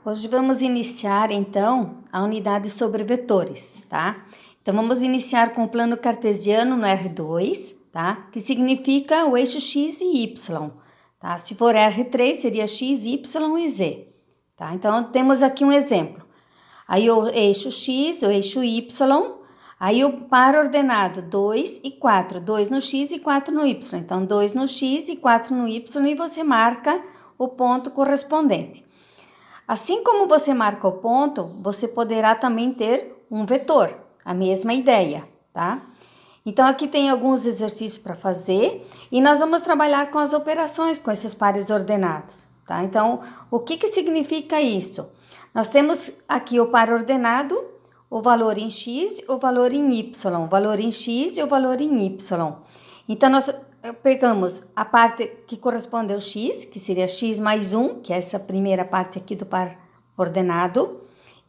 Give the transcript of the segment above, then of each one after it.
Hoje vamos iniciar, então, a unidade sobre vetores, tá? Então, vamos iniciar com o plano cartesiano no R2, tá? Que significa o eixo X e Y, tá? Se for R3, seria X, Y e Z, tá? Então, temos aqui um exemplo. Aí, o eixo X, o eixo Y, aí o par ordenado 2 e 4, 2 no X e 4 no Y. Então, 2 no X e 4 no Y e você marca o ponto correspondente. Assim como você marca o ponto, você poderá também ter um vetor, a mesma ideia, tá? Então, aqui tem alguns exercícios para fazer e nós vamos trabalhar com as operações com esses pares ordenados, tá? Então, o que significa isso? Nós temos aqui o par ordenado, o valor em X, o valor em Y, o valor em X e o valor em Y. Então, nós pegamos a parte que corresponde ao X, que seria X mais 1, que é essa primeira parte aqui do par ordenado,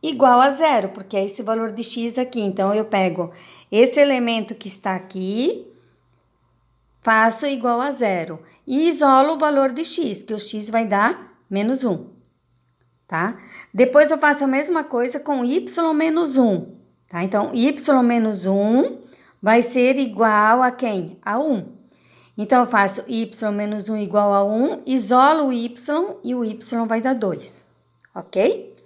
igual a 0, porque é esse valor de X aqui. Então, eu pego esse elemento que está aqui, faço igual a 0 e isolo o valor de X, que o X vai dar menos 1, tá? Depois, eu faço a mesma coisa com Y menos 1, tá? Então, Y menos 1 vai ser igual a quem? A 1. Então, eu faço y menos 1 igual a 1, isolo o y e o y vai dar 2, ok?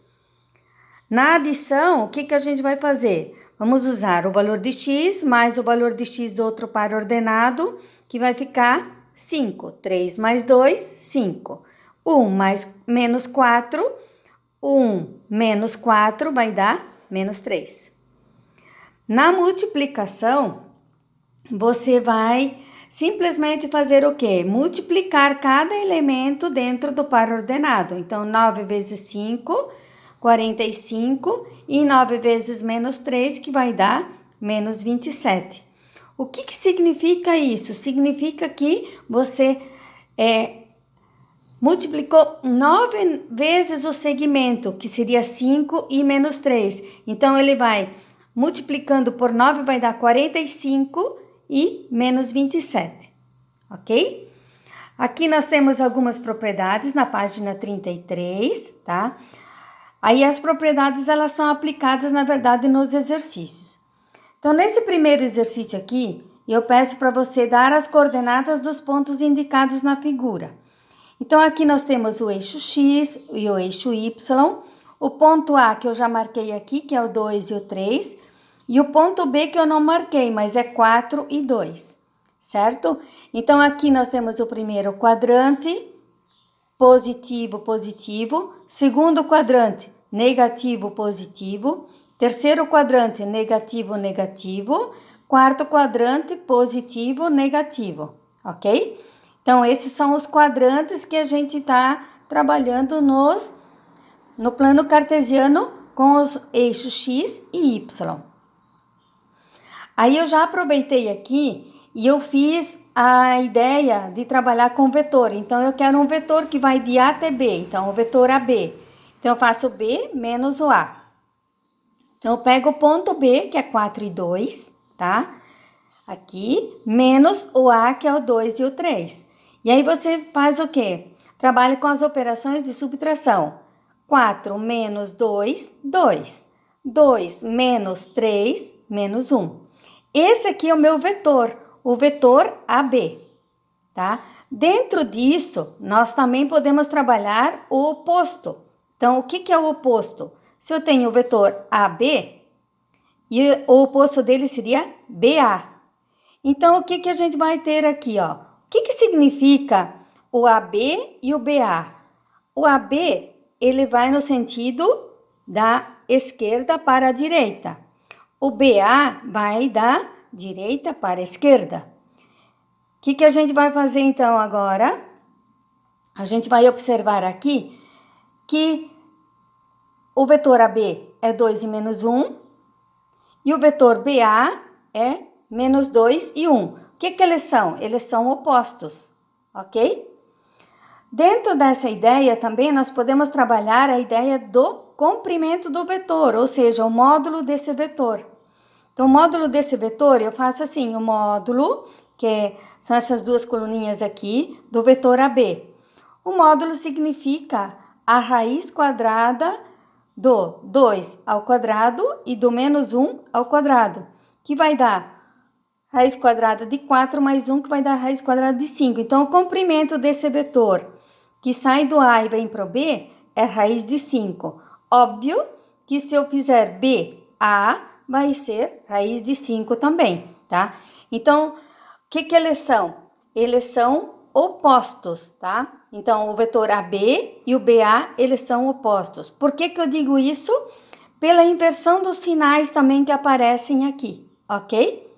Na adição, o que a gente vai fazer? Vamos usar o valor de x mais o valor de x do outro par ordenado, que vai ficar 5. 3 mais 2, 5. 1 mais menos 4, 1 menos 4 vai dar menos 3. Na multiplicação, você vai simplesmente fazer o quê? Multiplicar cada elemento dentro do par ordenado. Então, 9 vezes 5, 45, e 9 vezes menos 3, que vai dar menos 27. O que significa isso? Significa que você multiplicou 9 vezes o segmento, que seria 5 e menos 3. Então, ele vai multiplicando por 9, vai dar 45 e menos 27, ok? Aqui nós temos algumas propriedades na página 33, tá? Aí as propriedades, elas são aplicadas, na verdade, nos exercícios. Então, nesse primeiro exercício aqui, eu peço para você dar as coordenadas dos pontos indicados na figura. Então, aqui nós temos o eixo X e o eixo Y, o ponto A que eu já marquei aqui, que é o 2 e o 3, e o ponto B que eu não marquei, mas é 4 e 2, certo? Então, aqui nós temos o primeiro quadrante, positivo, positivo. Segundo quadrante, negativo, positivo. Terceiro quadrante, negativo, negativo. Quarto quadrante, positivo, negativo, ok? Então, esses são os quadrantes que a gente está trabalhando no plano cartesiano com os eixos X e Y. Aí, eu já aproveitei aqui e eu fiz a ideia de trabalhar com vetor. Então, eu quero um vetor que vai de A até B. Então, o vetor AB. Então, eu faço B menos o A. Então, eu pego o ponto B, que é 4 e 2, tá? Aqui, menos o A, que é o 2 e o 3. E aí, você faz o quê? Trabalha com as operações de subtração. 4 menos 2, 2. 2 menos 3, menos 1. Esse aqui é o meu vetor, o vetor AB, tá? Dentro disso, nós também podemos trabalhar o oposto. Então, o que é o oposto? Se eu tenho o vetor AB, e o oposto dele seria BA. Então, o que a gente vai ter aqui, ó? O que significa o AB e o BA? O AB, ele vai no sentido da esquerda para a direita. O BA vai da direita para a esquerda. O que a gente vai fazer então agora? A gente vai observar aqui que o vetor AB é 2 e menos 1 e o vetor BA é menos 2 e 1. O que eles são? Eles são opostos, ok? Dentro dessa ideia também nós podemos trabalhar a ideia do comprimento do vetor, ou seja, o módulo desse vetor. Então, o módulo desse vetor, eu faço assim, o módulo, que são essas duas coluninhas aqui, do vetor AB. O módulo significa a raiz quadrada do 2 ao quadrado e do menos 1 ao quadrado, que vai dar raiz quadrada de 4 mais 1, que vai dar raiz quadrada de 5. Então, o comprimento desse vetor que sai do A e vem para o B é raiz de 5. Óbvio que se eu fizer B, A, vai ser raiz de 5 também, tá? Então, o que eles são? Eles são opostos, tá? Então, o vetor AB e o BA, eles são opostos. Por que eu digo isso? Pela inversão dos sinais também que aparecem aqui, ok?